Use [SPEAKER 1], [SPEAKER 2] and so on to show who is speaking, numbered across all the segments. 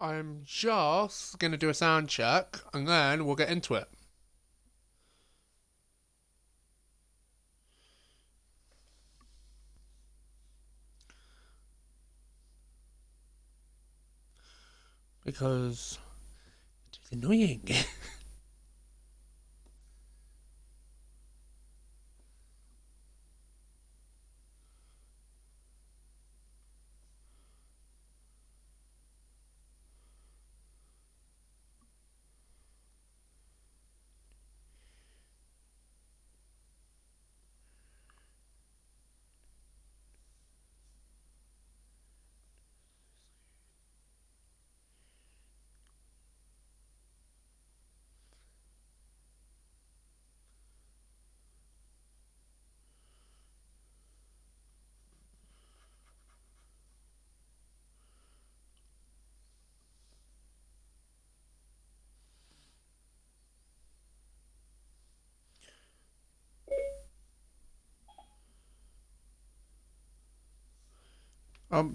[SPEAKER 1] I'm just gonna do a sound check and then we'll get into it. Because it's annoying.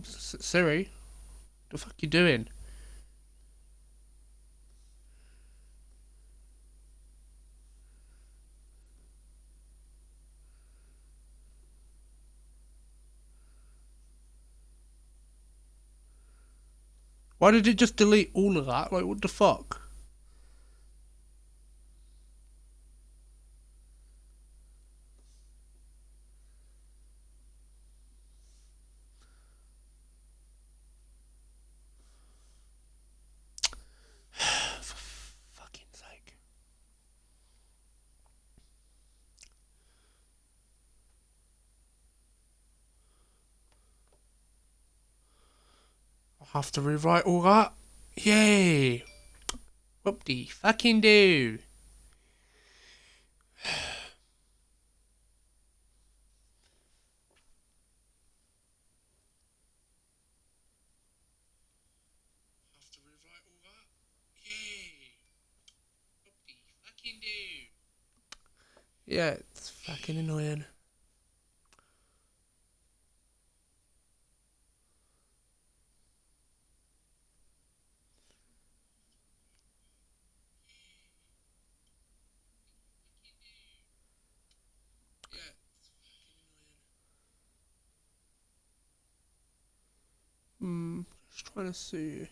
[SPEAKER 1] Siri, the fuck you doing? Why did it just delete all of that? Like, what the fuck? For fucking sake. I'll have to rewrite all that. Yay! Whoop de fucking do. Have to rewrite all that. Yay! Whoop de fucking do. Yeah, it's fucking annoying. Yeah, it's fucking annoying. Just trying to see.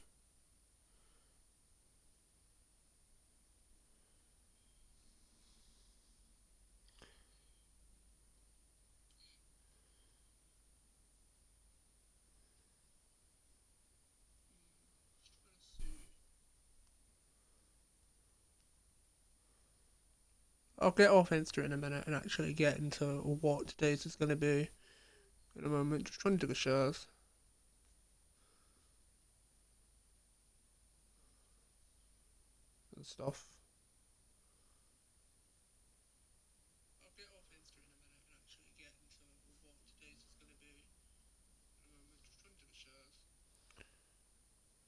[SPEAKER 1] I'll get off Insta in a minute and actually get into what today's is going to be in a moment. Just trying to do the shares and stuff. I'll get off Insta in a minute and actually get into what today's is going to be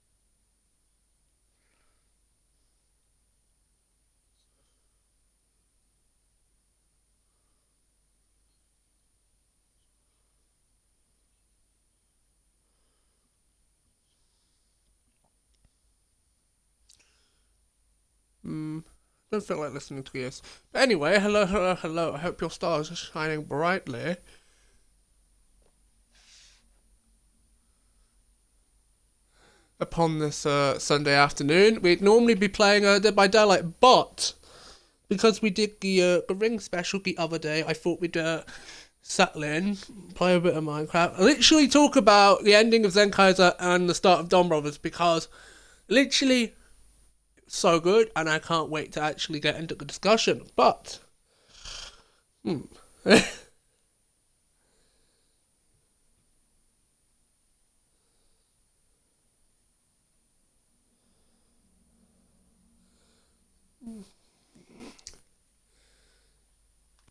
[SPEAKER 1] in a moment. Just trying to do the shares. Don't feel like listening to this. But anyway, hello, hello, hello. I hope your stars are shining brightly upon this Sunday afternoon. We'd normally be playing Dead by Daylight, but because we did the ring special the other day, I thought we'd settle in, play a bit of Minecraft, literally talk about the ending of Zenkaiger and the start of Dawn Brothers because literally so good, and I can't wait to actually get into the discussion. But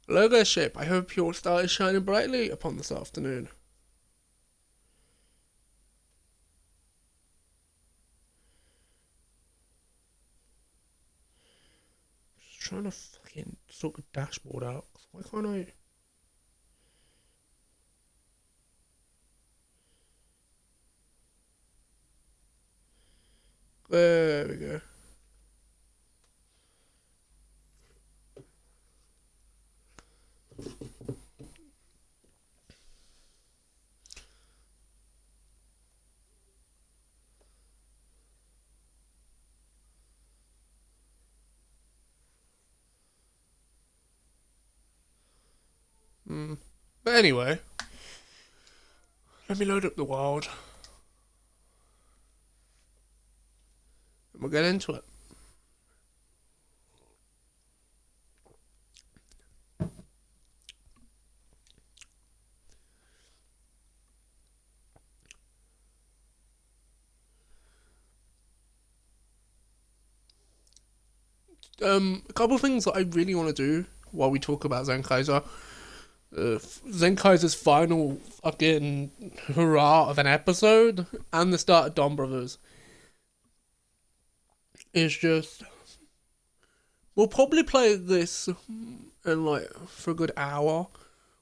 [SPEAKER 1] logo shape, I hope your star is shining brightly upon this afternoon. Just trying to fucking sort the dashboard out. Why can't I? There we go. But anyway, let me load up the world and we'll get into it. A couple of things that I really want to do while we talk about Zenkaiser. Zenkaiser's final fucking hurrah of an episode and the start of Dawn Brothers is just. We'll probably play this in like for a good hour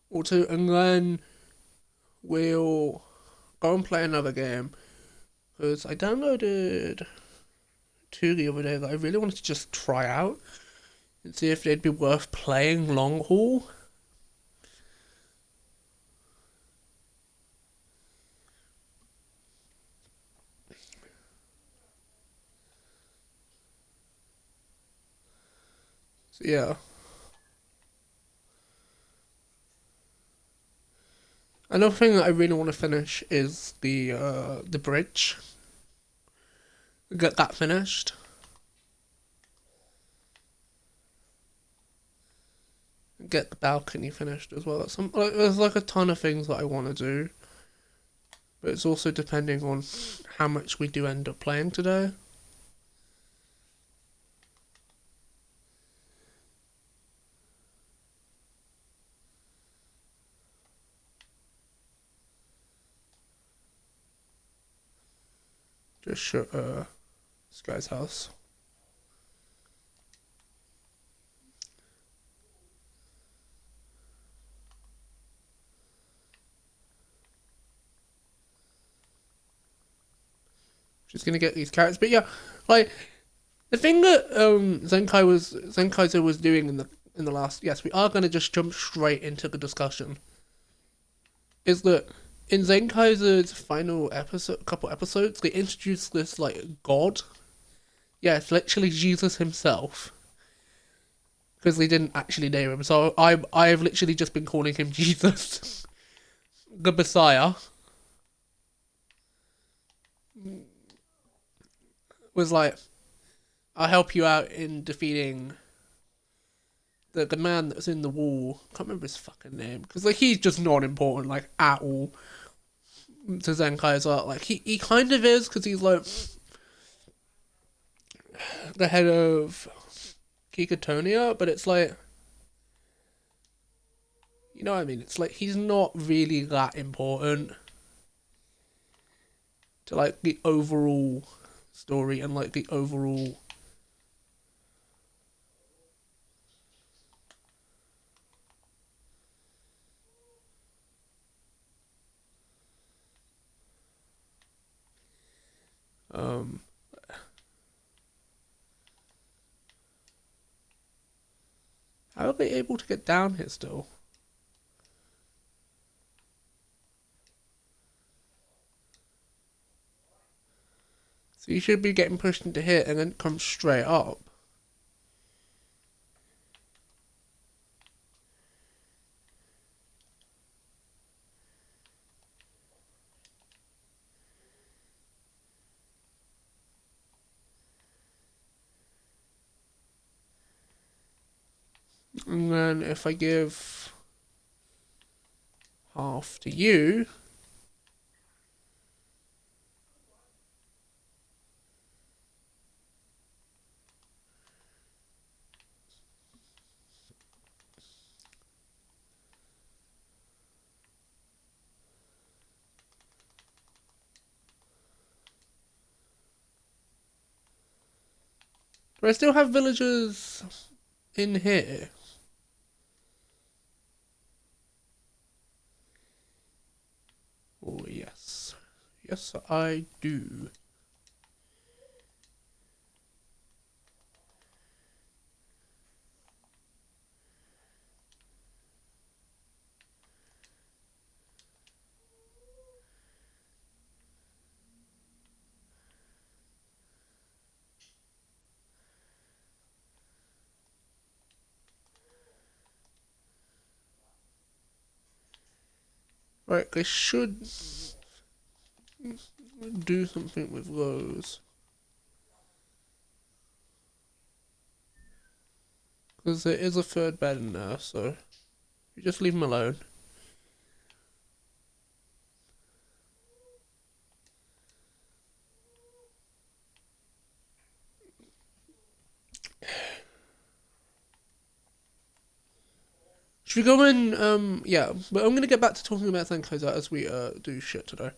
[SPEAKER 1] or two, and then we'll go and play another game. Because I downloaded two the other day that I really wanted to just try out and see if they'd be worth playing long haul. So yeah. Another thing that I really want to finish is the bridge. Get that finished. Get the balcony finished as well. There's like a ton of things that I want to do, but it's also depending on how much we do end up playing today. Just shut this guy's house. Just gonna get these carrots, but yeah, like the thing that Zenkaiser was doing in the last. Yes, we are gonna just jump straight into the discussion. Is that in Zenkaiser's final couple episodes, they introduced this like god. Yeah, it's literally Jesus himself. Because they didn't actually name him, so I've literally just been calling him Jesus, the Messiah. Was like, I'll help you out in defeating the man that's in the wall. I can't remember his fucking name because like he's just not important like at all to Zenkaiser. Like he kind of is because he's like the head of Kikatonia, but it's like, you know what I mean? It's like he's not really that important to like the overall story and like the overall um how are they able to get down here still? So you should be getting pushed into here and then come straight up. And then if I give half to you, do I still have villagers in here? Oh yes. Yes I do. Right, they should do something with those. Because there is a third bed in there, so you just leave them alone. Should we go in, yeah, but I'm gonna get back to talking about Zenkaiger as we, do shit today.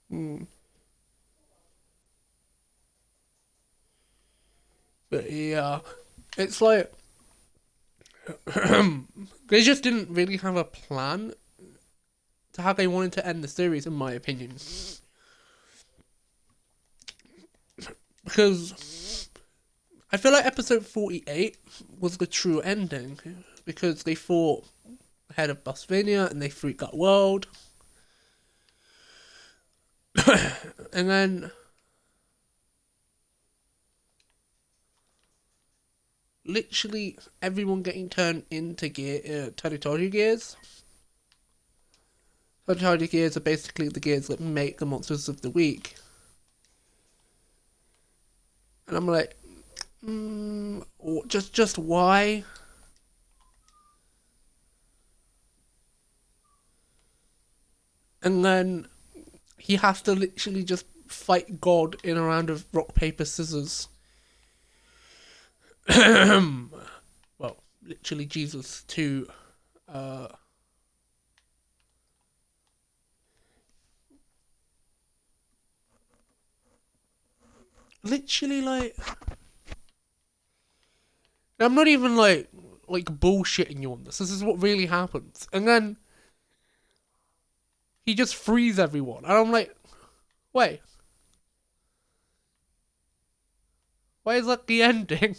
[SPEAKER 1] Hmm. But yeah, it's like, they just didn't really have a plan to how they wanted to end the series, in my opinion. Because I feel like episode 48 was the true ending, because they fought head of Busvania and they freaked that world. And then literally everyone getting turned into Territory gears. Territory gears are basically the gears that make the monsters of the week. And I'm like, just why? And then he has to literally just fight God in a round of rock, paper, scissors. Well, literally Jesus to literally like, I'm not even like bullshitting you on this. This is what really happens. And then he just frees everyone. And I'm like, wait. Why is that the ending?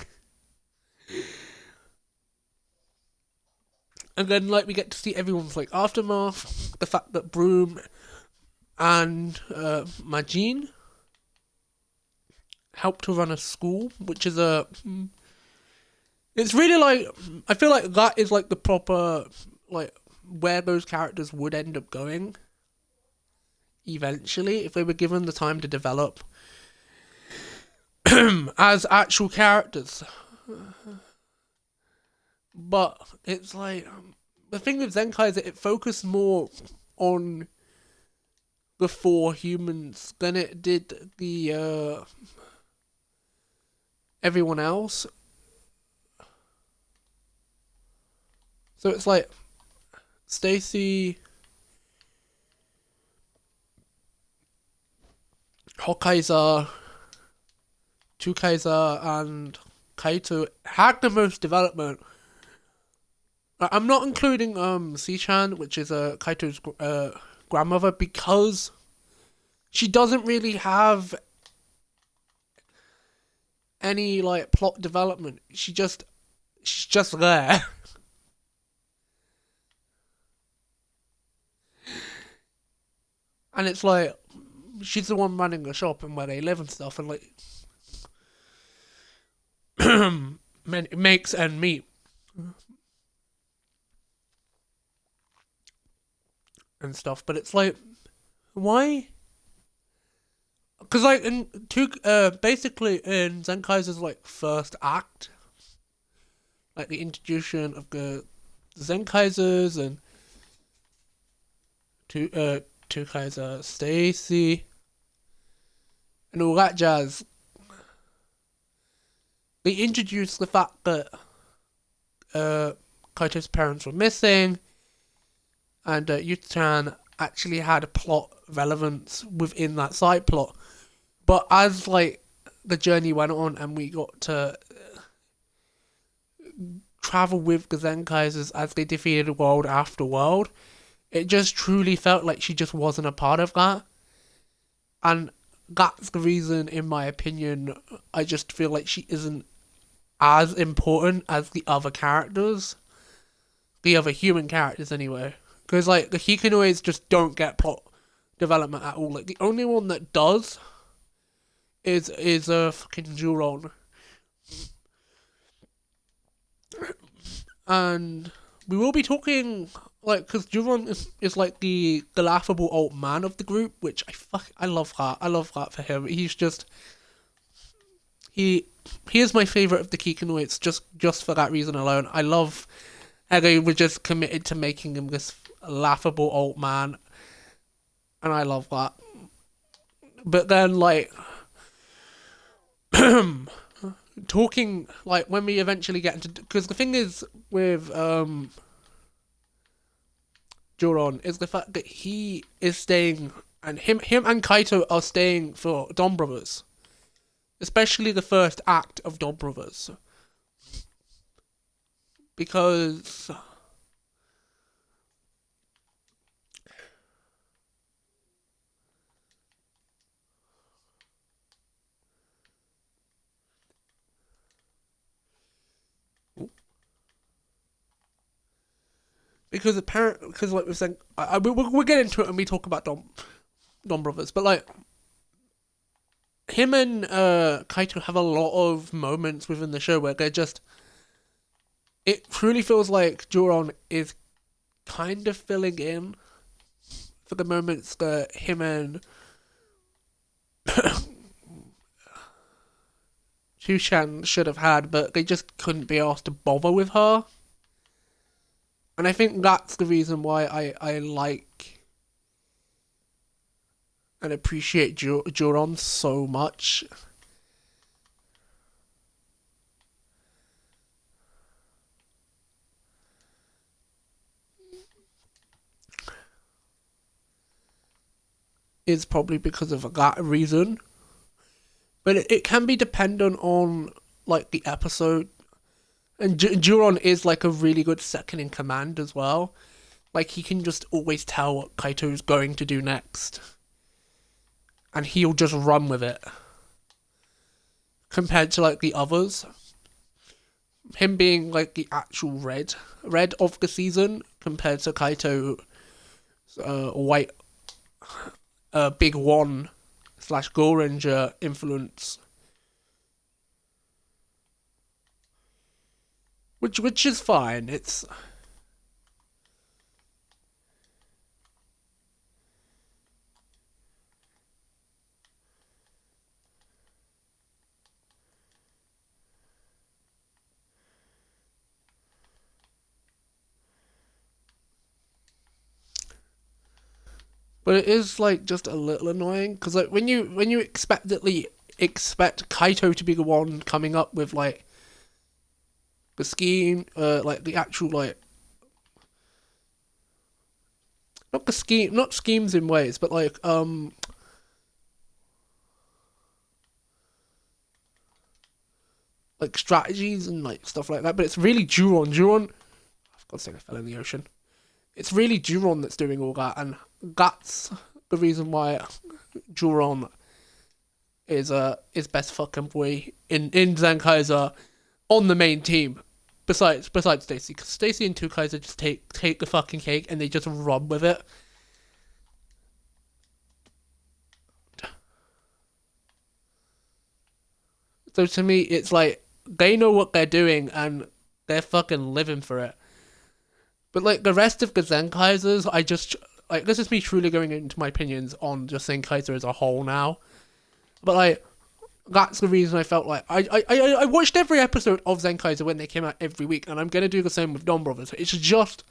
[SPEAKER 1] And then like we get to see everyone's like aftermath, the fact that Broom and Majin helped to run a school, which is a it's really like, I feel like that is like the proper like where those characters would end up going eventually if they were given the time to develop as actual characters. But it's like, the thing with Zenkai is that it focused more on the four humans than it did the everyone else. So it's like Stacy, Hokkaiser, Tukaiser, and Kaito had the most development. I'm not including Sichan, which is Kaito's grandmother, because she doesn't really have any like plot development. She's just there. And it's like, she's the one running the shop and where they live and stuff, and like makes and meet. And stuff, but it's like, why? Because like basically in Zenkaiser's like first act, like the introduction of the Zenkaisers and Tukaiser, Stacy, and all that jazz. They introduced the fact that Kaito's parents were missing, and Yutan actually had a plot relevance within that side plot. But as like the journey went on and we got to travel with the Zenkaisers as they defeated world after world, it just truly felt like she just wasn't a part of that. And that's the reason, in my opinion, I just feel like she isn't as important as the other characters. the other human characters anyway. Because like the Hikinoids just don't get plot development at all. Like the only one that does is fucking Juron, and we will be talking like because Juron is like the laughable old man of the group, which I love that. I love that for him. He's just he is my favorite of the Kikinoids just for that reason alone. I love how they were just committed to making him this laughable old man, and I love that. But then like talking like when we eventually get into because the thing is with Joron is the fact that he is staying and him and Kaito are staying for Dom Brothers, especially the first act of Dom Brothers, because apparently because like we're saying we'll get into it when we talk about Dom Brothers, but like him and Kaito have a lot of moments within the show where they're just it truly feels like Joron is kind of filling in for the moments that him and Chushan should have had, but they just couldn't be asked to bother with her. And I think that's the reason why I like and appreciate Joron so much. Is probably because of that reason. But it can be dependent on like the episode. And Juron is like a really good second in command as well. Like he can just always tell what Kaito's going to do next. And he'll just run with it. Compared to like the others. Him being like the actual red of the season compared to Kaito white big one / Go Ranger influence. Which is fine. It's but it is like just a little annoying because like when you expectantly expect Kaito to be the one coming up with like the scheme, like the actual like not schemes in ways, but like strategies and like stuff like that. But it's really Juron. For God's sake, I fell in the ocean. It's really Juron that's doing all that, and that's the reason why Juron is best fucking boy in Zenkaiger on the main team. Besides Stacy, because Stacy and Two Kaiser just take the fucking cake and they just run with it. So to me, it's like they know what they're doing and they're fucking living for it. But like the rest of the Zenkaisers, I just like this is me truly going into my opinions on just Zenkaiser as a whole now. But like that's the reason I felt like I watched every episode of Zenkaiser when they came out every week, and I'm gonna do the same with Dom Brothers. It's just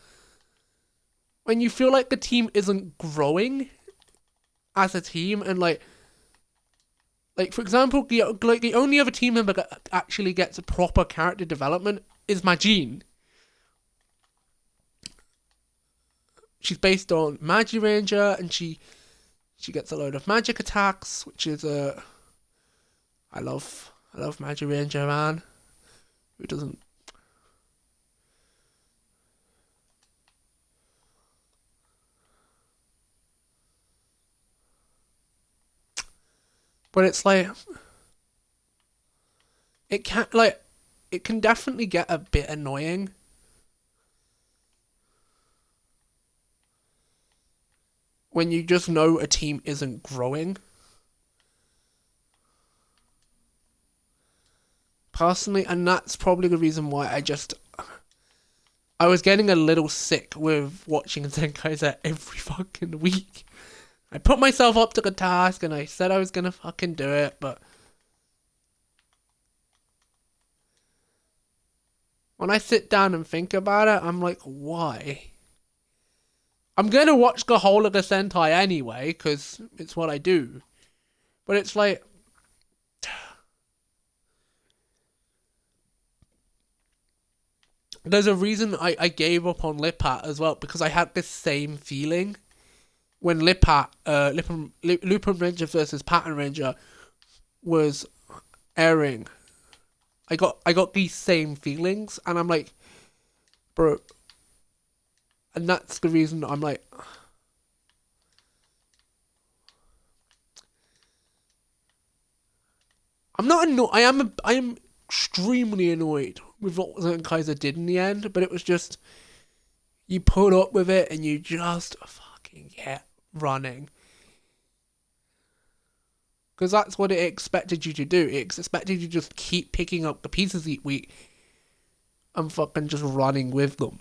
[SPEAKER 1] when you feel like the team isn't growing as a team, and like for example, the only other team member that actually gets a proper character development is Majin. She's based on Magi Ranger, and she gets a load of magic attacks, which is I love Magi Ranger, man. Who doesn't? But it's like it can definitely get a bit annoying. But it's like, it can definitely get a bit annoying. when you just know a team isn't growing. Personally, and that's probably the reason why I was getting a little sick with watching Zenkaiger every fucking week. I put myself up to the task and I said I was gonna fucking do it, but when I sit down and think about it, I'm like, why? I'm gonna watch the whole of the Sentai anyway, because it's what I do. But it's like, there's a reason I gave up on Lipat as well, because I had this same feeling when Lupin Ranger versus Pattern Ranger was airing. I got these same feelings, and I'm like, bro, and that's the reason I'm like, I'm not annoyed. I am extremely annoyed with what Zenkaiser did in the end, but it was just, you put up with it and you just fucking get running. Because that's what it expected you to do. It expected you to just keep picking up the pieces each week and fucking just running with them.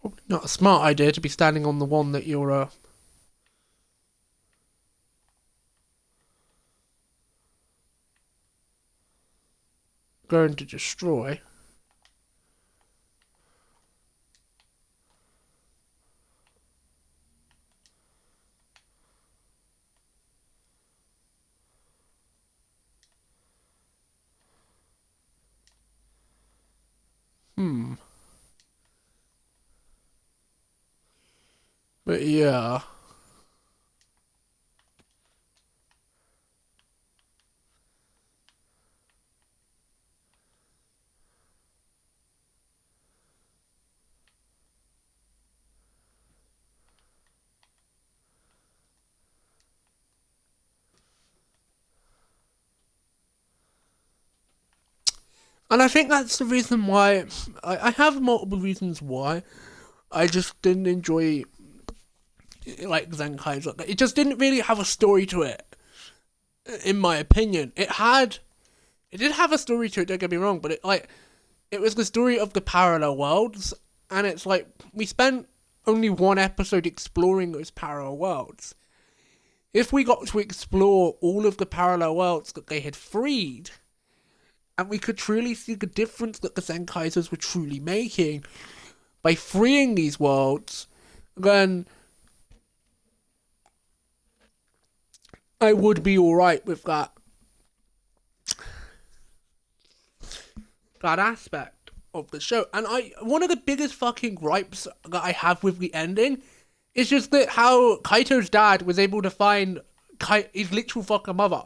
[SPEAKER 1] Probably not a smart idea to be standing on the one that you're going to destroy. But yeah. And I think that's the reason why, I have multiple reasons why I just didn't enjoy, like, Zenkai's. It just didn't really have a story to it, in my opinion. It did have a story to it, don't get me wrong, but it was the story of the parallel worlds, and it's like, we spent only one episode exploring those parallel worlds. If we got to explore all of the parallel worlds that they had freed, and we could truly see the difference that the Zenkaisers were truly making by freeing these worlds, then I would be alright with that aspect of the show. And one of the biggest fucking gripes that I have with the ending is just that how Kaito's dad was able to find his literal fucking mother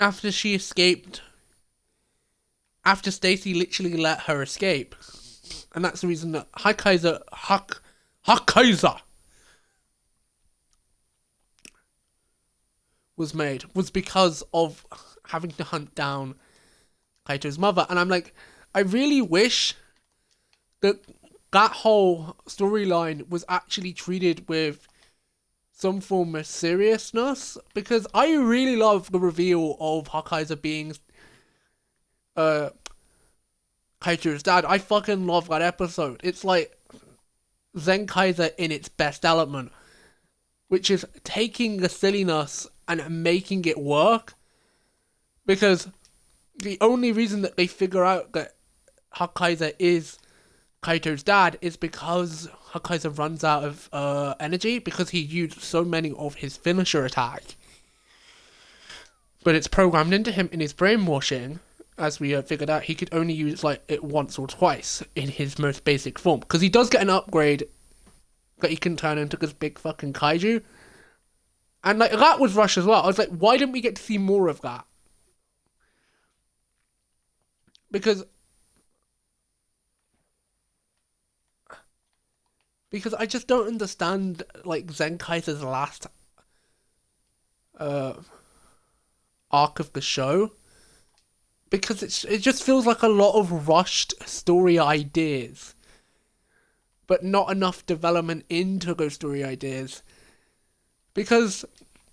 [SPEAKER 1] after she escaped, after Stacy literally let her escape. And that's the reason that Zenkaiger was made, was because of having to hunt down Kaito's mother. And I'm like, I really wish that whole storyline was actually treated with some form of seriousness, because I really love the reveal of Zenkaiger being Kaito's dad. I fucking love that episode. It's like Zenkaiger in its best element, which is taking the silliness and making it work, because the only reason that they figure out that Zenkaiger is Kaito's dad is because Zenkaiger runs out of energy, because he used so many of his finisher attack. But it's programmed into him in his brainwashing, as we figured out, he could only use like it once or twice in his most basic form. Because he does get an upgrade that he can turn into this big fucking kaiju. And like that was rushed as well. I was like, why didn't we get to see more of that? Because I just don't understand like Zenkai's last uh arc of the show, because it just feels like a lot of rushed story ideas, but not enough development into those story ideas. Because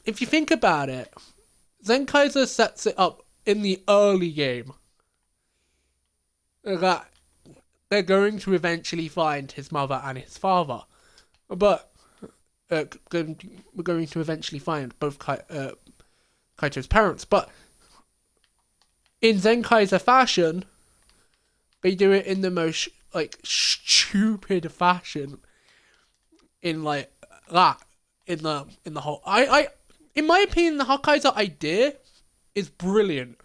[SPEAKER 1] if you think about it, Zenkaiser sets it up in the early game that they're going to eventually find his mother and his father, but we're going to eventually find both Kaito's parents. But in Zenkaiser fashion, they do it in the most like stupid fashion. In like that, in the whole, in my opinion, the Hokkaido idea is brilliant,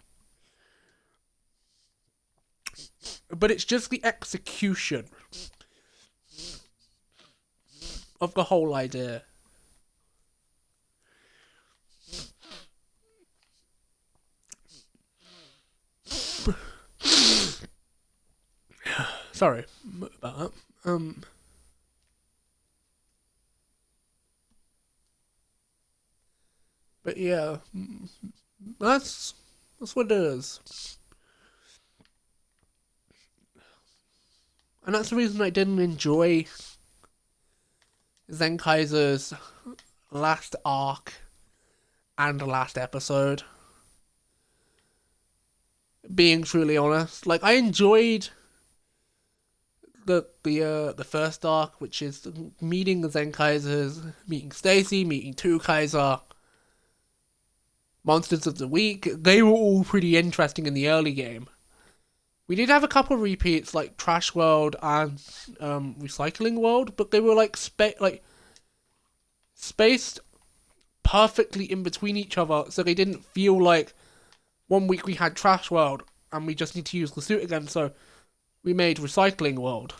[SPEAKER 1] but it's just the execution of the whole idea. Sorry about that. But yeah, that's what it is. And that's the reason I didn't enjoy Zenkaiser's last arc and last episode. Being truly honest, like I enjoyed the first arc, which is meeting the Zenkaisers, meeting Stacy, meeting Two Kaiser, Monsters of the Week. They were all pretty interesting in the early game. We did have a couple of repeats like Trash World and Recycling World, but they were like spaced perfectly in between each other, so they didn't feel like one week we had Trash World and we just need to use the suit again, so we made Recycling World.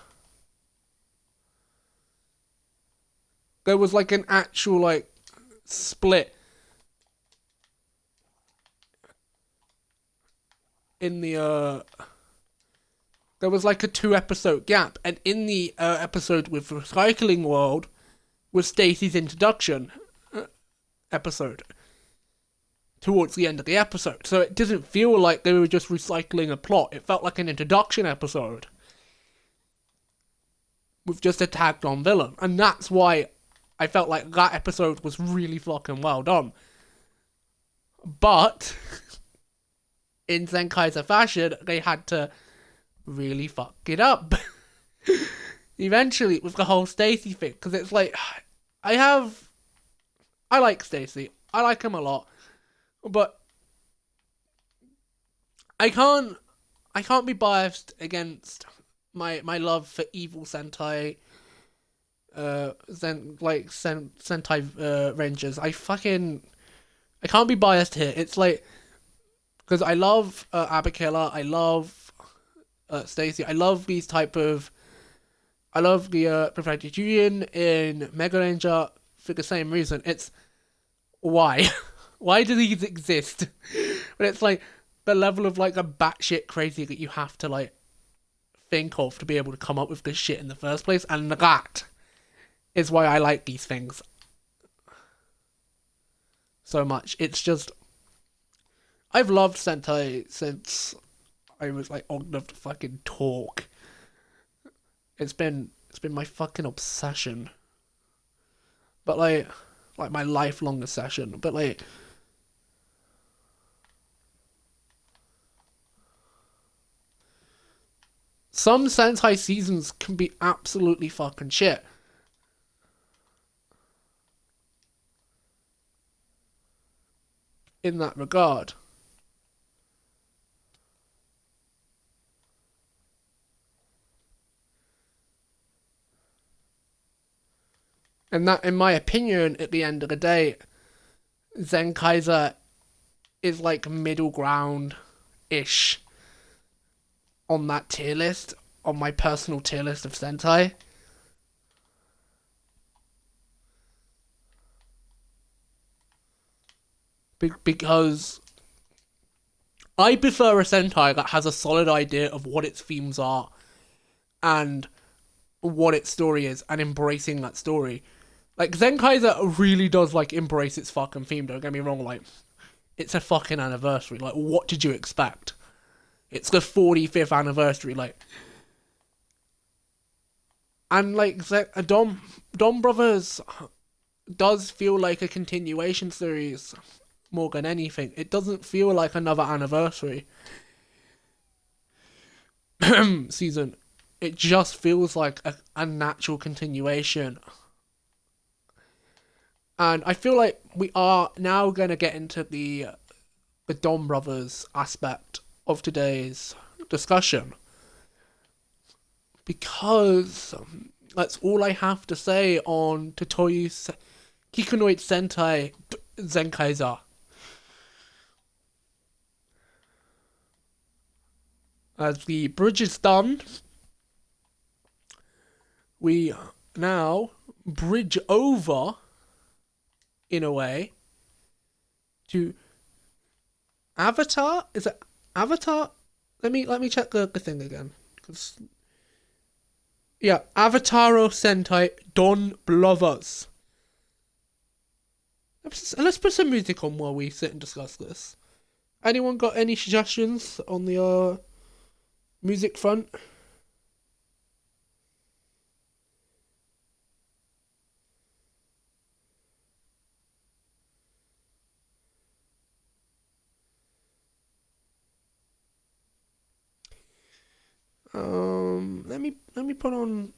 [SPEAKER 1] There was like an actual like split in the there was like a 2-episode gap, and in the episode with Recycling World was Stacy's introduction episode towards the end of the episode. So it didn't feel like they were just recycling a plot. It felt like an introduction episode with just a tagged on villain. And that's why I felt like that episode was really fucking well done. But in Zenkaiser fashion, they had to really fuck it up eventually with the whole Stacy thing, because it's like I like Stacy, I like him a lot, but I can't be biased against my love for evil Sentai Sentai Rangers. I can't be biased here. It's like, because I love Abikilla, I love Stacy. I love these type of. I love the Perfected Union in Mega Ranger for the same reason. It's why, why do these exist? But it's like the level of like a batshit crazy that you have to like think of to be able to come up with this shit in the first place, and that is why I like these things so much. It's just I've loved Sentai since I was like old enough to fucking talk. It's been my fucking obsession. But like my lifelong obsession. But like some Sentai seasons can be absolutely fucking shit. In that regard. And that, in my opinion, at the end of the day, Zenkaiser is like middle ground-ish on that tier list, on my personal tier list of Sentai. because I prefer a Sentai that has a solid idea of what its themes are and what its story is and embracing that story. Like, Zenkaiger really does, like, embrace its fucking theme, don't get me wrong, like, it's a fucking anniversary. Like, what did you expect? It's the 45th anniversary, like. And, like, Dom Brothers does feel like a continuation series more than anything. It doesn't feel like another anniversary season. It just feels like a natural continuation. And I feel like we are now going to get into the Dom Brothers aspect of today's discussion. Because that's all I have to say on Totoyu Kikunoid Sentai Zenkaiger. As the bridge is done, we now bridge over, in a way, to Avatar. Is it Avatar? Let me check the thing again. Cause, yeah, Avataro Sentai Don Blovers. Let's put some music on while we sit and discuss this. Anyone got any suggestions on the music front? Let me put on.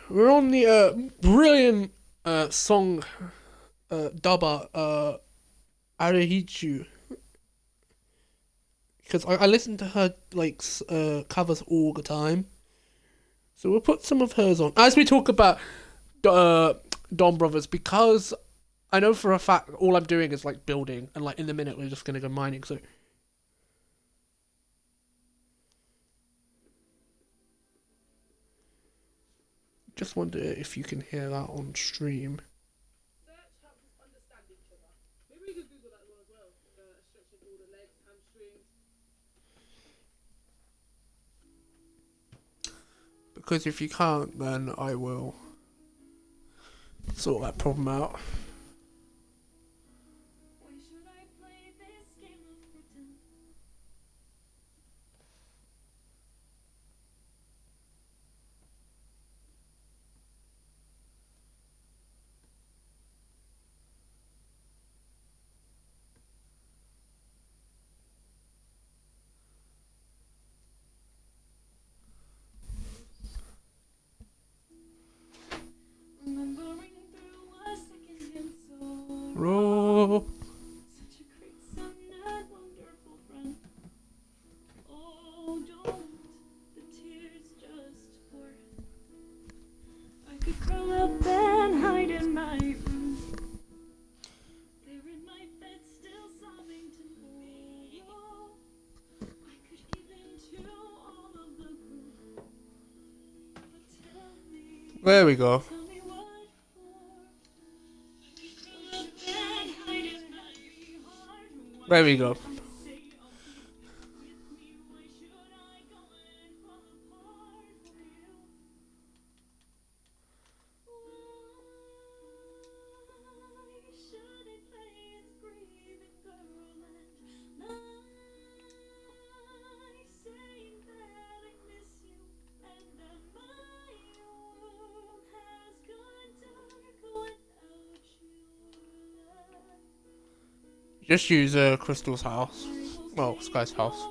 [SPEAKER 1] We're on the brilliant song dubber Arihichu, because I listen to her like covers all the time. So we'll put some of hers on as we talk about uh, Dom Brothers, because I know for a fact all I'm doing is like building, and like in a minute we're just gonna go mining. So just wonder if you can hear that on stream. Because if you can't, then I will sort that problem out. Roll. There we go. There we go. Just use Crystal's house. Well, Sky's house.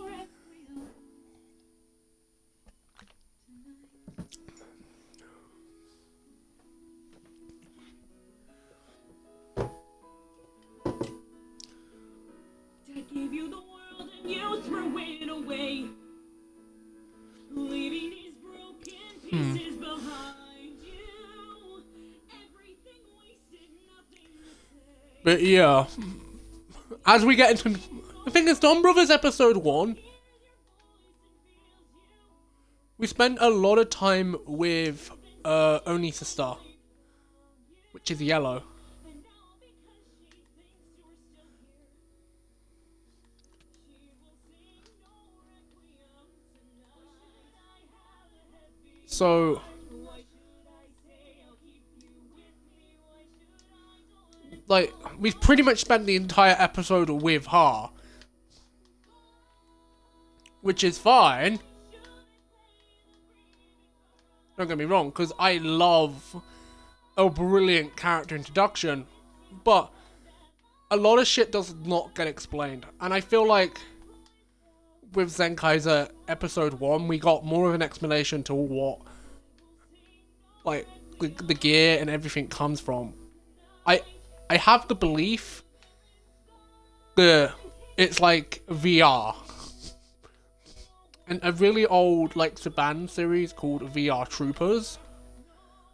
[SPEAKER 1] But yeah, as we get into, the thing is, Don Brothers episode 1, we spent a lot of time with only sister, which is yellow. So, like, we've pretty much spent the entire episode with her, which is fine. Don't get me wrong, because I love a brilliant character introduction, but a lot of shit does not get explained, and I feel like with Zenkaiger episode 1, we got more of an explanation to what, like, the gear and everything comes from. I have the belief that it's like VR. And a really old, like, Saban series called VR Troopers.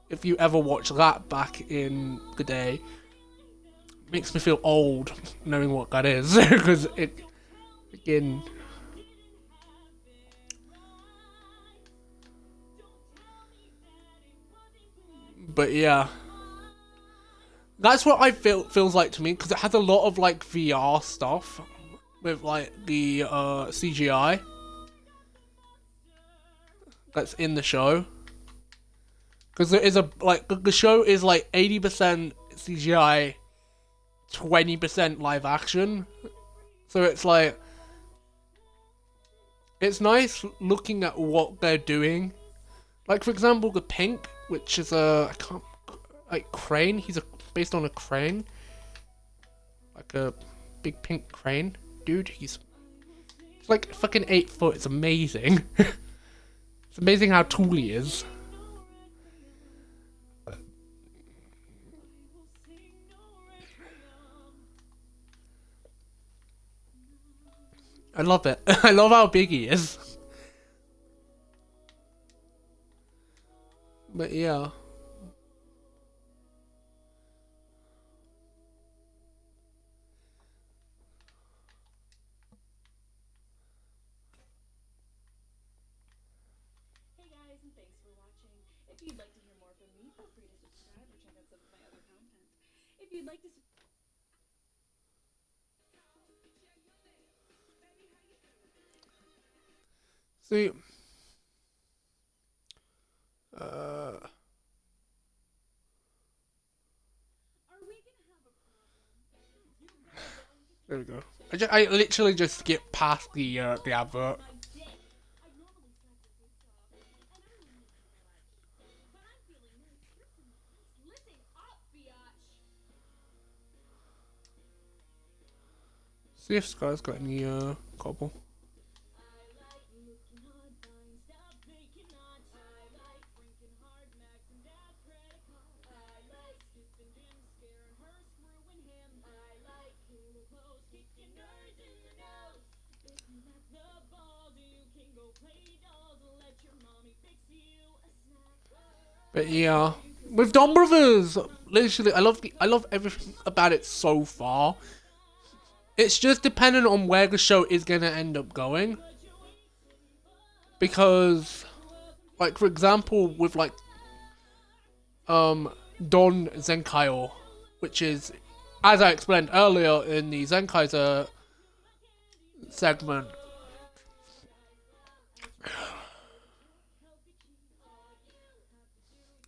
[SPEAKER 1] If you ever watched that back in the day, makes me feel old knowing what that is. Because it, again, but yeah, that's what I feels like to me, because it has a lot of like VR stuff with like the CGI that's in the show, because there is a, like, the show is like 80% CGI, 20% live action, so it's like, it's nice looking at what they're doing. Like, for example, the Pink, which is a, I can't, like, crane. He's based on a crane, like a big pink crane dude. He's like fucking 8 foot. It's amazing. It's amazing how tall he is. I love it. I love how big he is. But yeah.
[SPEAKER 2] If you'd like to hear more from me, feel free to subscribe or check out some of my other content. If you'd like to
[SPEAKER 1] See, there we go. I literally just skipped past the advert. See if Sky's got any cobble. But yeah, with Don Brothers, literally, I love everything about it so far. It's just dependent on where the show is gonna end up going. Because, like, for example, with like Don Zenkaiger, which is, as I explained earlier in the Zenkaiger segment,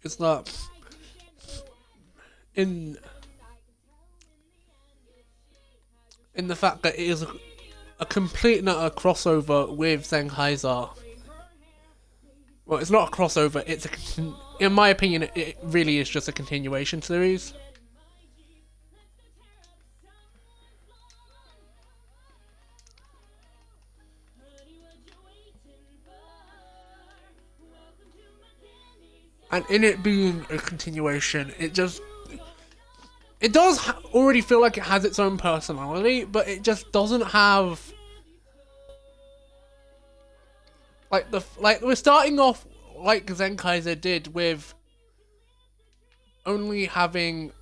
[SPEAKER 1] it's that in the fact that it is a complete and utter crossover with Zenkaiger. Well, it's not a crossover, it's in my opinion, it really is just a continuation series. And in it being a continuation, it does already feel like it has its own personality, but it just doesn't have, like we're starting off like Zenkaiger did, with only having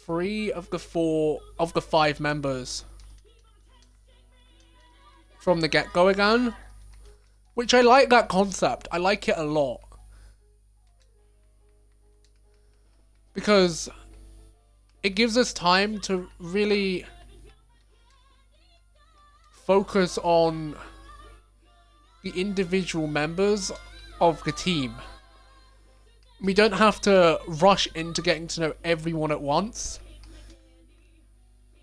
[SPEAKER 1] 3 of the 5 members from the get-go again, which I like that concept. I like it a lot because it gives us time to really focus on the individual members of the team. We don't have to rush into getting to know everyone at once,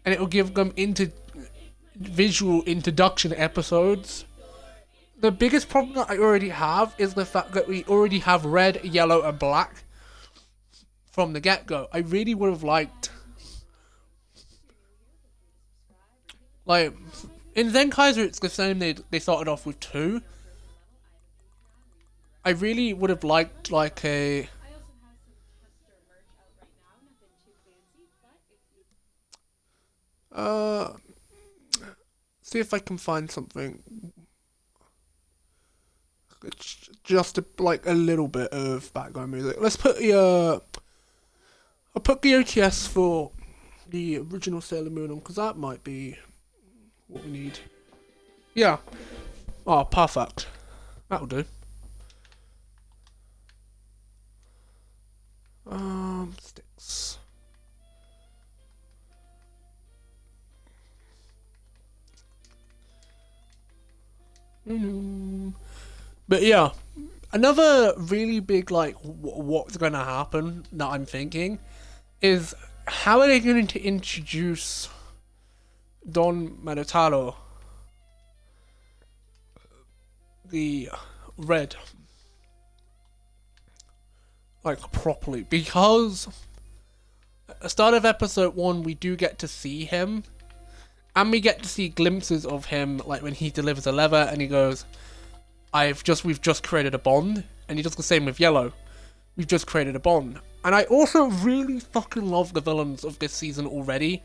[SPEAKER 1] and it will give them visual introduction episodes. The biggest problem that I already have is the fact that we already have red, yellow, and black from the get-go. I really would have liked, like, in Zenkaiger it's the same, they started off with 2. I really would have liked, like, a...
[SPEAKER 2] I also have some tester merch out right now. Nothing too fancy, but if you
[SPEAKER 1] see if I can find something. It's just like a little bit of background music. Let's put the I'll put the OTS for the original Sailor Moon on, because that might be what we need. Yeah. Oh, perfect. That'll do. Sticks. But yeah, another really big, like, what's gonna happen that I'm thinking is, how are they going to introduce Don Manotaro, the Red, like, properly? Because at the start of episode 1 we do get to see him, and we get to see glimpses of him, like when he delivers a lever and he goes, we've just created a bond, and he does the same with Yellow. We've just created a bond. And I also really fucking love the villains of this season already,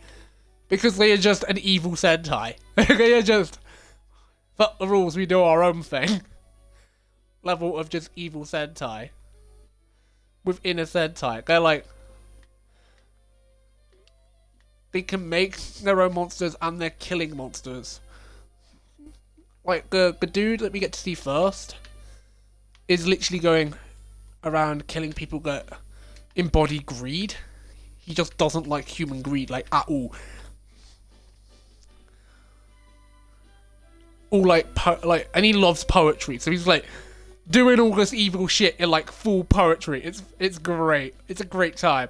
[SPEAKER 1] because they are just an evil Sentai. They are just, fuck the rules, we do our own thing. Level of just evil Sentai. Within a Sentai. They're like, they can make their own monsters and they're killing monsters. Like, the dude that we get to see first is literally going around killing people that embody greed. He just doesn't like human greed, like, at all. All, like, and he loves poetry, so he's, like, doing all this evil shit in, like, full poetry. It's great. It's a great time.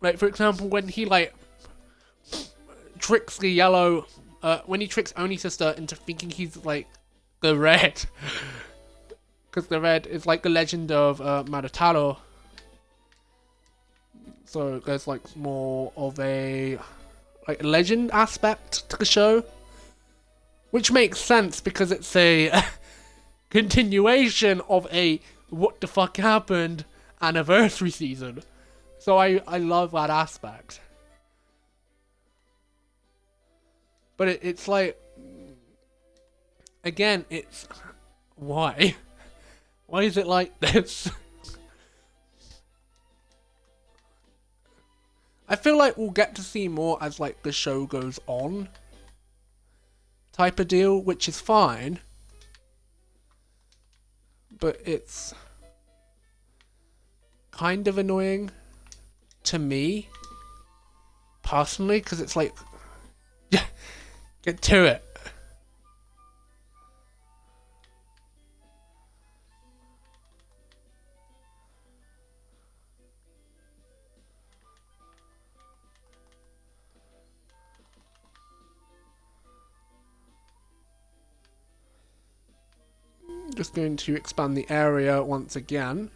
[SPEAKER 1] Like, for example, when he, like, tricks the Yellow... when he tricks Oni Sister into thinking he's, like, the Red. Because the Red is, like, the legend of Manotaro. So there's, like, more of a, like, legend aspect to the show. Which makes sense because it's a continuation of a what the fuck happened anniversary season. So I love that aspect. But it's like, again, it's, why? Why is it like this? I feel like we'll get to see more as, like, the show goes on, type of deal, which is fine. But it's kind of annoying to me, personally, because it's like, yeah, get to it. Just going to expand the area once again.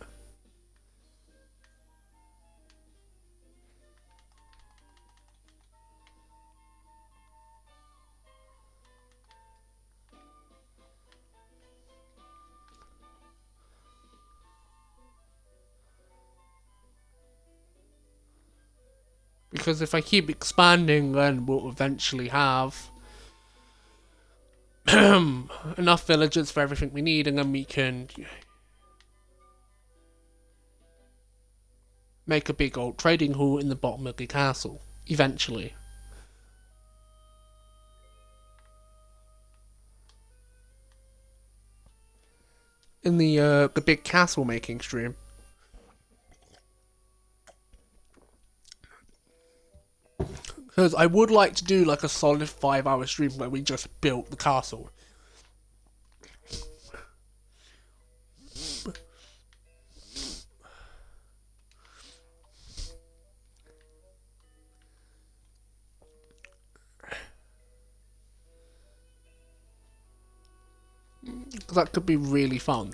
[SPEAKER 1] Because if I keep expanding, then we'll eventually have enough villagers for everything we need, and then we can make a big old trading hall in the bottom of the castle, eventually. In the big castle making stream. Because I would like to do like a solid 5-hour stream where we just built the castle. That could be really fun.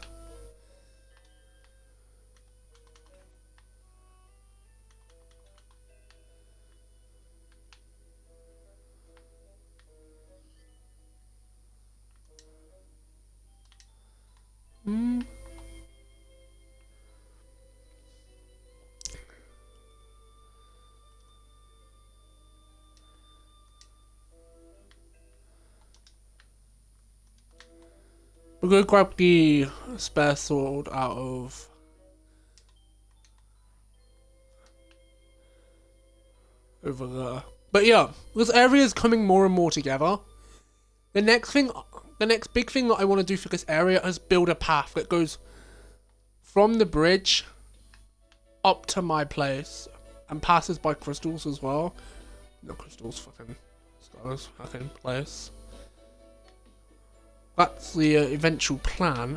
[SPEAKER 1] We're gonna grab the spare sword out of over there. But yeah, this area is coming more and more together. The next big thing that I want to do for this area is build a path that goes from the bridge up to my place and passes by crystals as well. No crystals, fucking stars, fucking place. That's the eventual plan.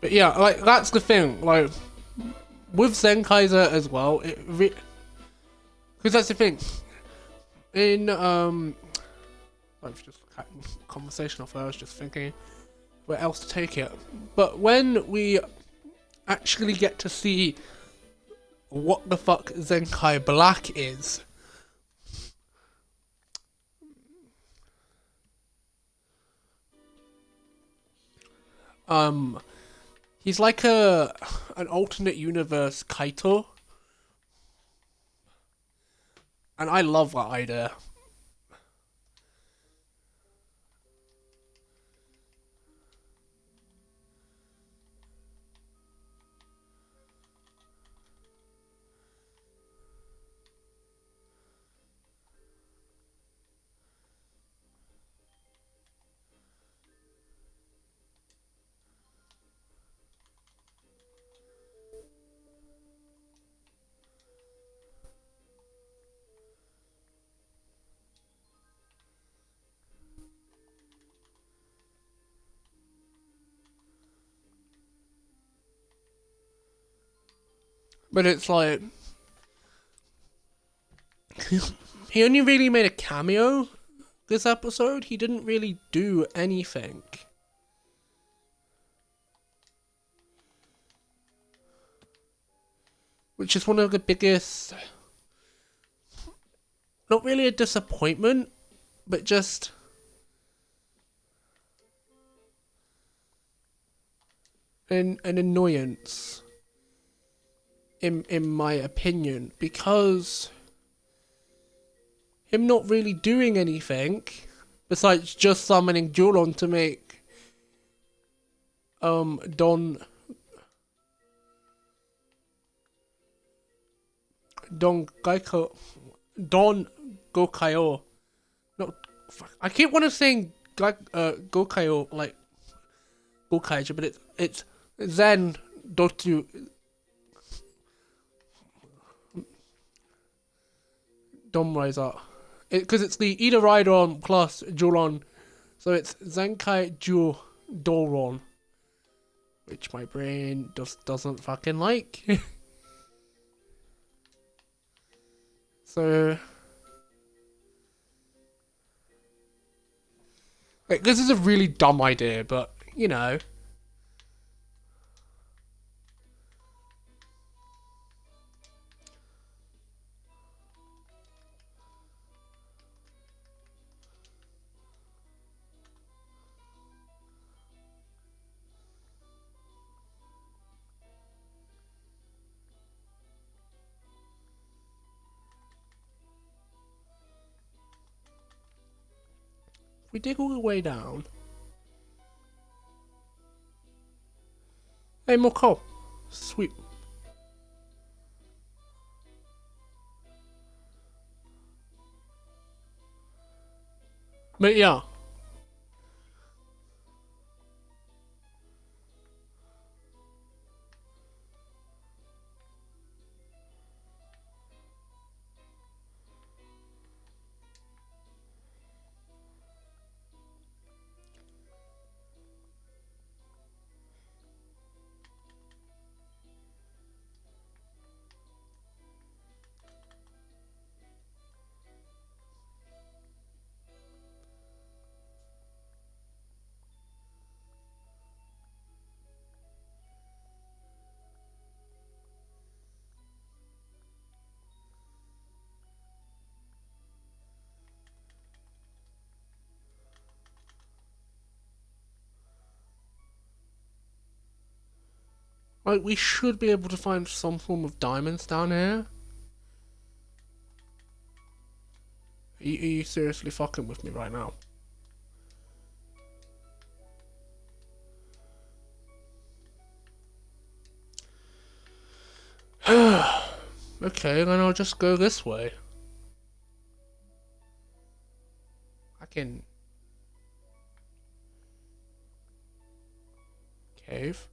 [SPEAKER 1] But yeah, like that's the thing. Like with Zenkaiger as well, because that's the thing. In I've just had a conversation off there. I was just thinking where else to take it. But when we actually get to see what the fuck Zenkai Black is. He's like an alternate universe Kaito. And I love that idea. But it's like he only really made a cameo this episode. He didn't really do anything. Which is one of the biggest, not really a disappointment, but just an annoyance. In my opinion, because him not really doing anything besides just summoning Julon to make Don Gokaio. No, fuck. I keep wanting to say Gokaio like Gokaija, but it's Zen Dotu. Domriser. Because it's the Ida Rhydon plus Juron. So it's Zenkaiger Doron. Which my brain just doesn't fucking like. So... like, this is a really dumb idea, but, you know... if we dig all the way down... hey, more coal. Sweet. But yeah. Like, we should be able to find some form of diamonds down here. Are you seriously fucking with me right now? Okay, then I'll just go this way. I can... cave.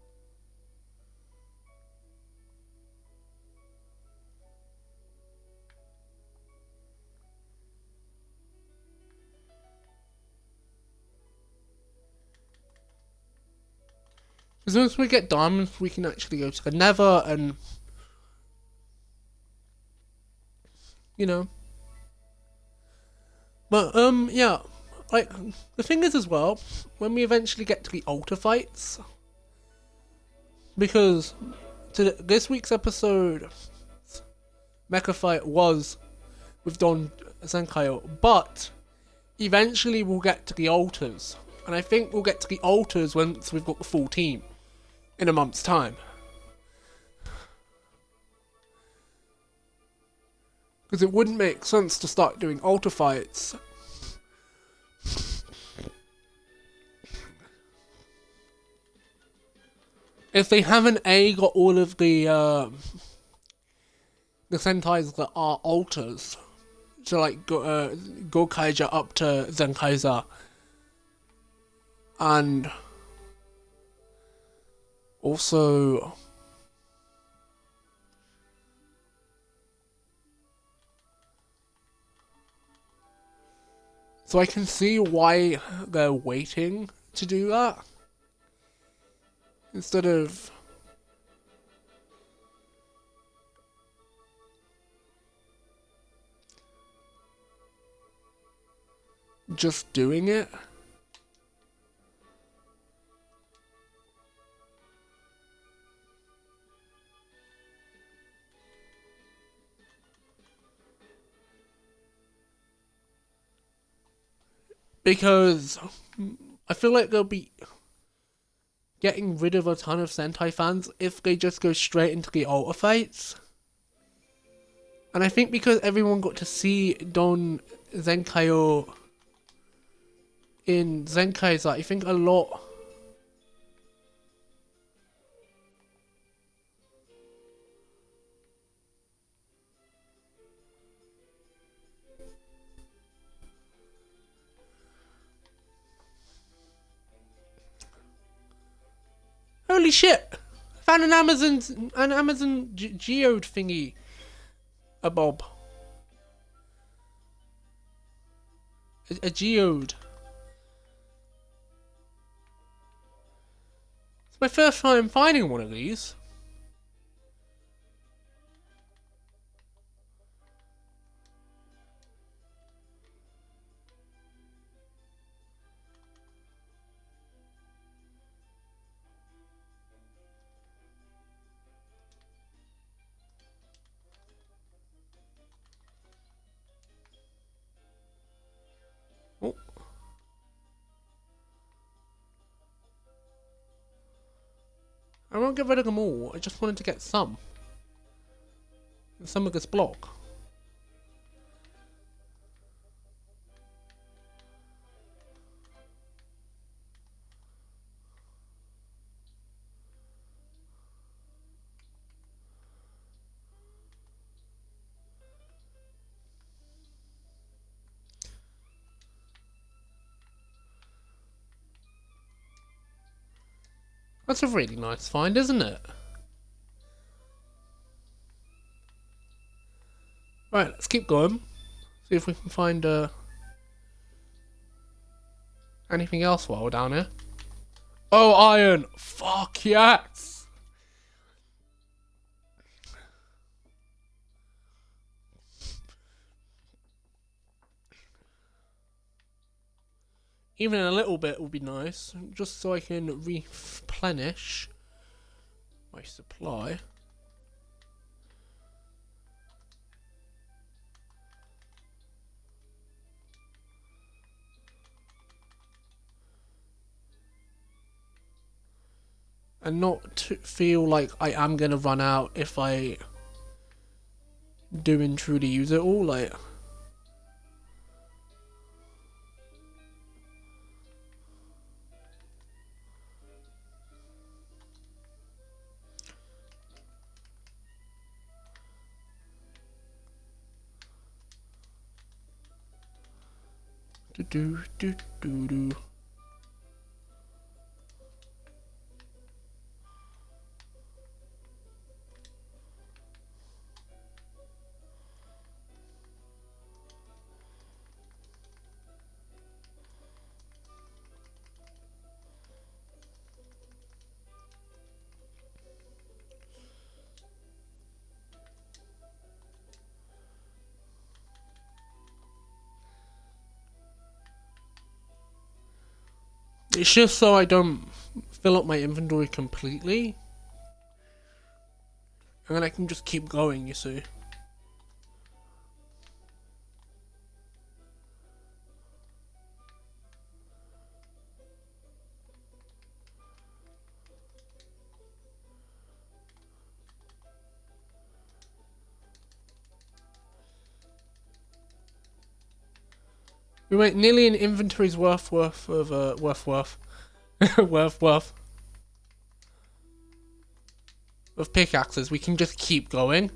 [SPEAKER 1] As soon as we get diamonds, we can actually go to the Nether and... you know. But, yeah. Like, the thing is as well, when we eventually get to the altar fights... because this week's episode... mecha fight was with Don Zenkaiger, but eventually we'll get to the altars. And I think we'll get to the altars once we've got the full team. In a month's time. Because it wouldn't make sense to start doing altar fights if they haven't got all of the Sentais that are altars. So like Zenkaiger up to Zenkaiger. And also so I can see why they're waiting to do that. Instead of just doing it. Because I feel like they'll be getting rid of a ton of Sentai fans if they just go straight into the altar fights. And I think because everyone got to see Don Zenkaiger in Zenkaiger, I think a lot... Holy shit! I found an Amazon geode thingy. A bob. A geode. It's my first time finding one of these. Oh. I won't get rid of them all. I just wanted to get some. Some of this block. That's a really nice find, isn't it? Right, let's keep going. See if we can find anything else while we're down here. Oh, iron! Fuck yes! Even a little bit would be nice, just so I can replenish my supply. And not to feel like I am gonna run out if I do and truly use it all, like. Do do do do do. It's just so I don't fill up my inventory completely. And then I can just keep going, you see. We went nearly an inventory's worth of worth of pickaxes. We can just keep going.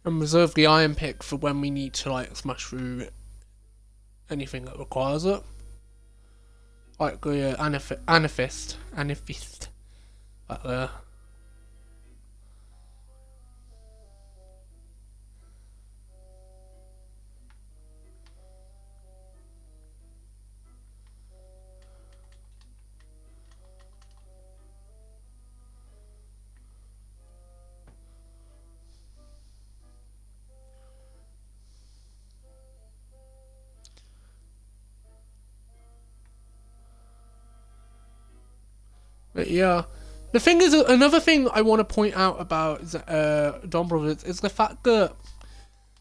[SPEAKER 1] And reserve the iron pick for when we need to like smash through anything that requires it. Like the amethyst, back there. But yeah, the thing is, another thing I want to point out about Dawn Brothers is the fact that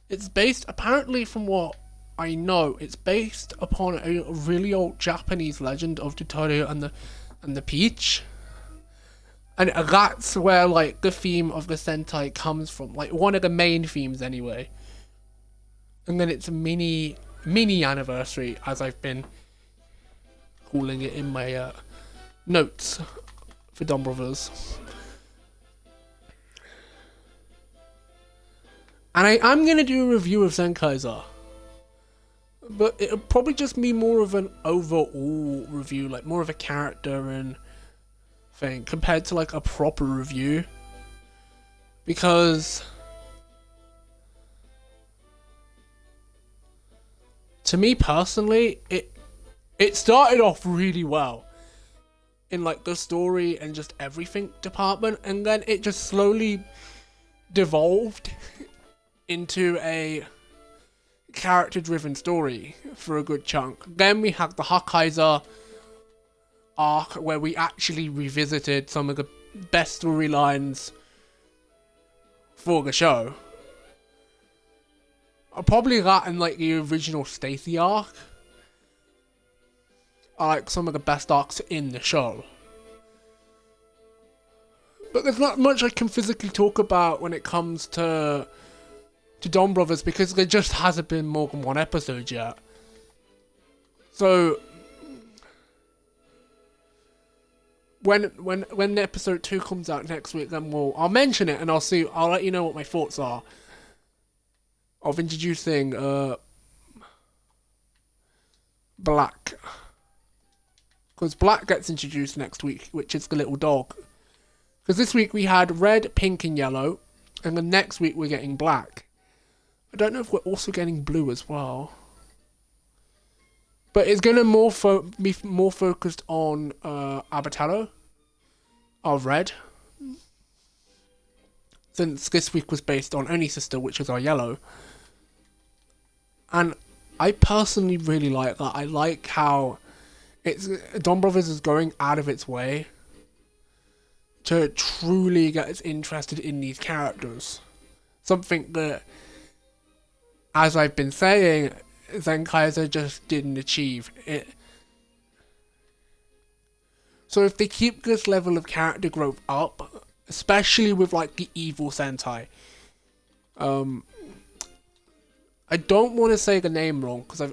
[SPEAKER 1] it's based, apparently from what I know, it's based upon a really old Japanese legend of Totoro and the peach. And that's where like the theme of the Sentai comes from, like one of the main themes anyway. And then it's a mini anniversary, as I've been calling it in my notes for Dawn Brothers. And I'm going to do a review of Zenkaiger. but it'll probably just be more of an overall review, like more of a character and thing compared to like a proper review, because to me personally, it started off really well in like the story and just everything department, and then it just slowly devolved into a character driven story for a good chunk. Then we had the Zenkaiger arc where we actually revisited some of the best storylines for the show. Probably that and like the original Stacy arc are like some of the best arcs in the show. But there's not much I can physically talk about when it comes to Don Brothers because there just hasn't been more than one episode yet. So when episode 2 comes out next week, then I'll mention it and I'll let you know what my thoughts are of introducing Black. Because Black gets introduced next week, which is the little dog. Because this week we had red, pink, and yellow, and then next week we're getting black. I don't know if we're also getting blue as well. But it's going to be more focused on Abatello, our red. Since this week was based on Only Sister, which is our yellow. And I personally really like that. I like how Don Brothers is going out of its way to truly get us interested in these characters. Something that, as I've been saying, Zenkaiger just didn't achieve it. So if they keep this level of character growth up, especially with like the evil Sentai, I don't want to say the name wrong because I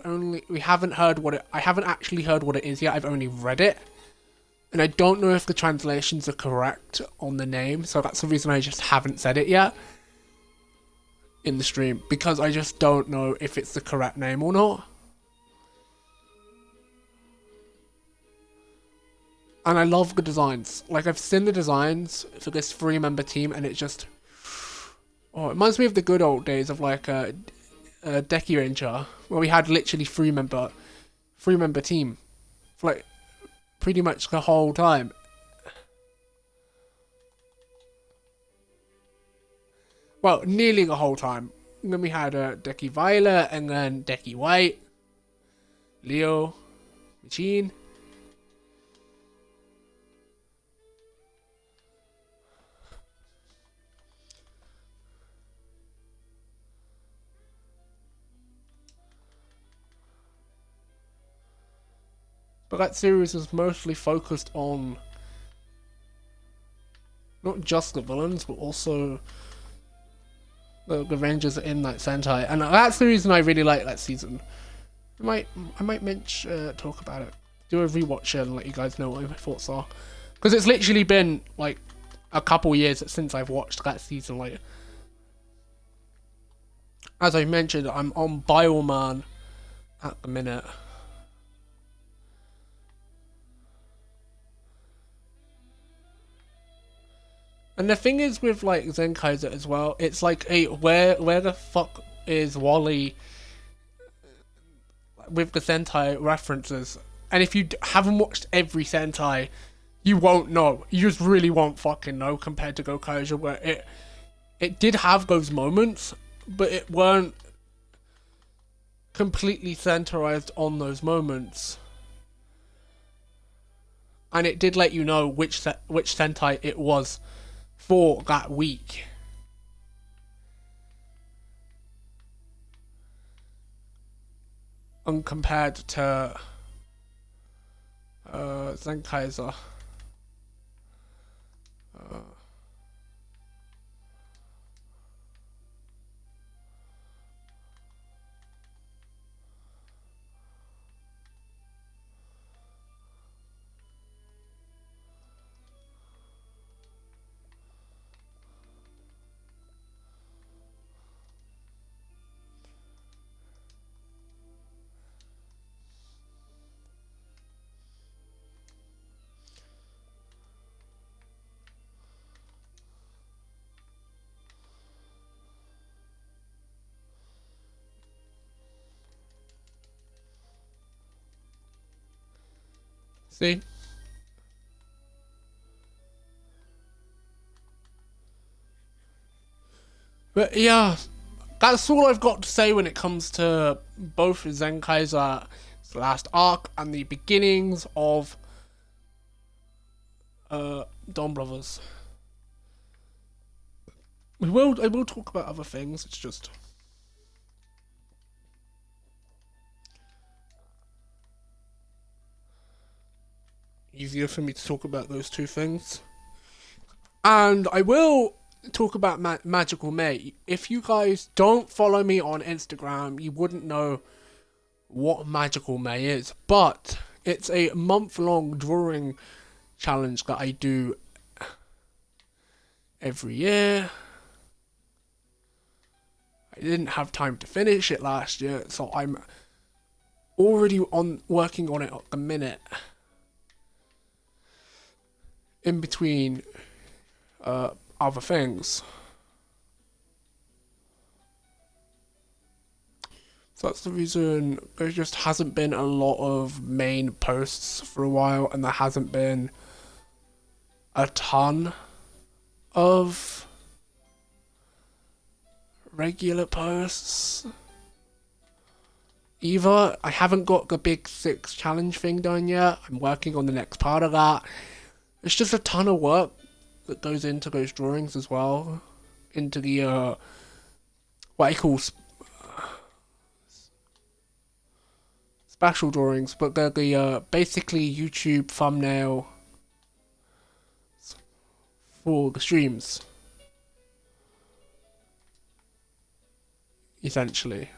[SPEAKER 1] haven't actually heard what it is yet. I've only read it. And I don't know if the translations are correct on the name, so that's the reason I just haven't said it yet in the stream, because I just don't know if it's the correct name or not. And I love the designs. Like, I've seen the designs for this 3-member team, and it just... Oh, it reminds me of the good old days of, like, Deki Ranger, where we had literally 3-member team. For, like, pretty much the whole time. Well, nearly the whole time. And then we had Deki Violet, and then Deki White, Leo, Machine. But that series is mostly focused on not just the villains, but also the Rangers in that Sentai. And that's the reason I really like that season. I might talk about it. Do a rewatch and let you guys know what my thoughts are. Because it's literally been like a couple years since I've watched that season. Like, as I mentioned, I'm on Bioman at the minute. And the thing is with like Zenkaiger as well, it's like, hey, where the fuck is Wally with the Sentai references? And if you haven't watched every Sentai, you won't know. You just really won't fucking know compared to Gokaiger, where it did have those moments, but it weren't completely centerized on those moments. And it did let you know which Sentai it was for that week. Compared to Zenkaiger. See? But yeah, that's all I've got to say when it comes to both Zenkaiser's last arc and the beginnings of Dawn Brothers. I will talk about other things. It's just easier for me to talk about those two things. And I will talk about Magical May. If you guys don't follow me on Instagram, you wouldn't know what Magical May is. But it's a month-long drawing challenge that I do every year. I didn't have time to finish it last year, so I'm already working on it at the minute. In between other things. So that's the reason there just hasn't been a lot of main posts for a while, and there hasn't been a ton of regular posts either. I haven't got the big 6 challenge thing done yet. I'm working on the next part of that. It's just a ton of work that goes into those drawings as well. Into the, what I call special drawings, but they're the, basically YouTube thumbnail for the streams. Essentially.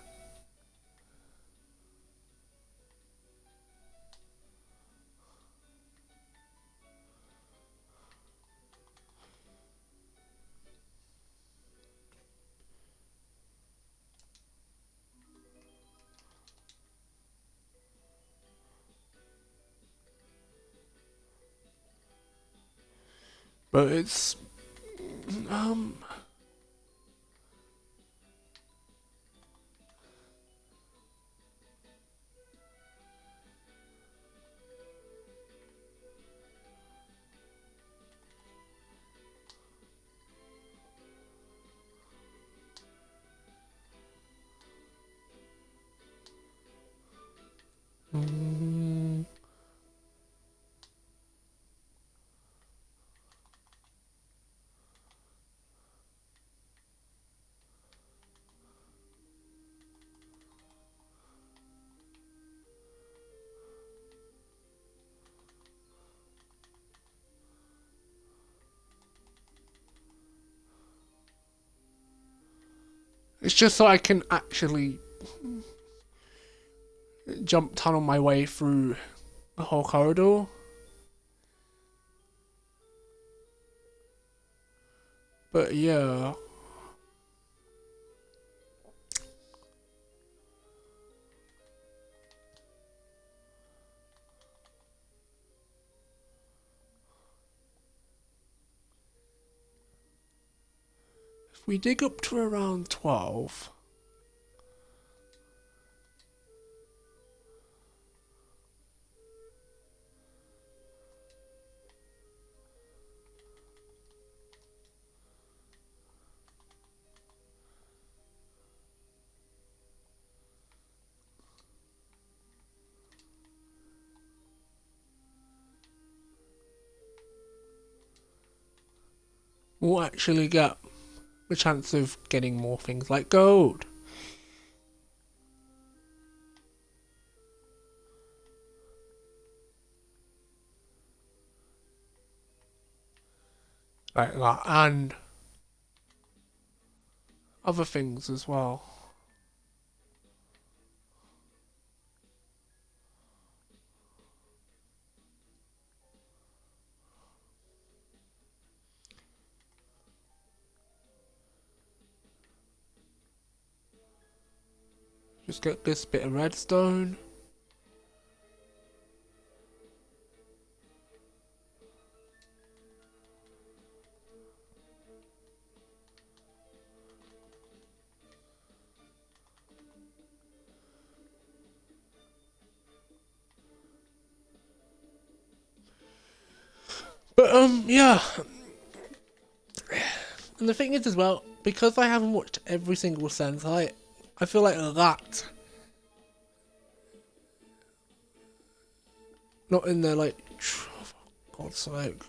[SPEAKER 1] But it's it's just so I can actually jump tunnel my way through the whole corridor. But yeah. If we dig up to around 12. We'll actually get the chance of getting more things like gold. Like that, and other things as well. Just get this bit of redstone. Yeah. And the thing is as well, because I haven't watched every single Sentai, I feel like that not in there like for God's sake.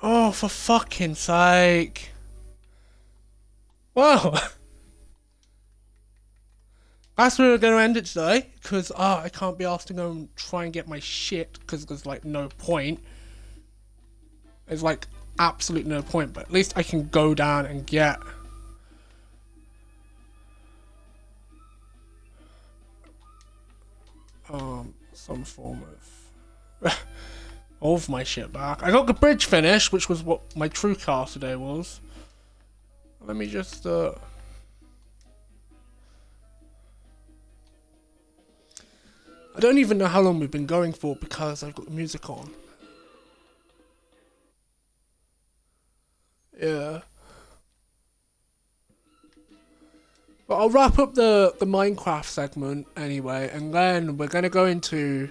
[SPEAKER 1] Oh, for fucking sake. Well, that's where we're going to end it today, because I can't be asked to go and try and get my shit, because there's like no point. There's like absolute no point, but at least I can go down and get some form of my shit back. I got the bridge finish, which was what my true cast today was. Let me just I don't even know how long we've been going for because I've got the music on. Yeah. But I'll wrap up the Minecraft segment anyway, and then we're gonna go into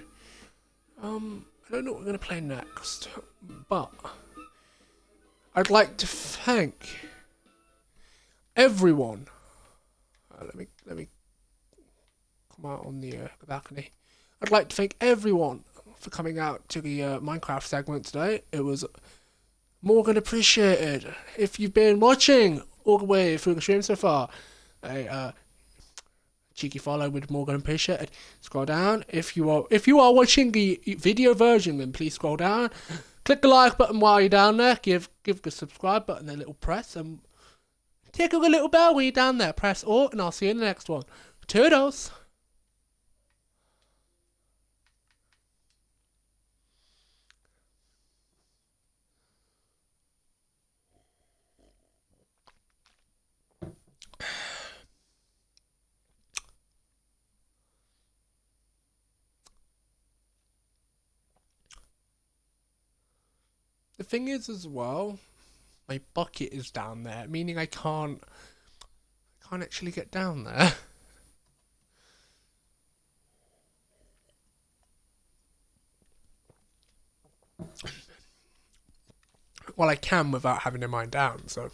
[SPEAKER 1] I don't know what we're gonna play next, but I'd like to thank everyone. Let me come out on the balcony. I'd like to thank everyone for coming out to the Minecraft segment today. It was more than appreciated. If you've been watching all the way through the stream so far, a cheeky follow would more than appreciate it. Scroll down. If you are watching the video version, then please scroll down. Click the like button while you're down there. Give the subscribe button a little press and tickle the little bell when you're down there. Press all, and I'll see you in the next one. Toodles. The thing is as well, my bucket is down there, meaning I can't actually get down there. Well, I can without having to mine down, so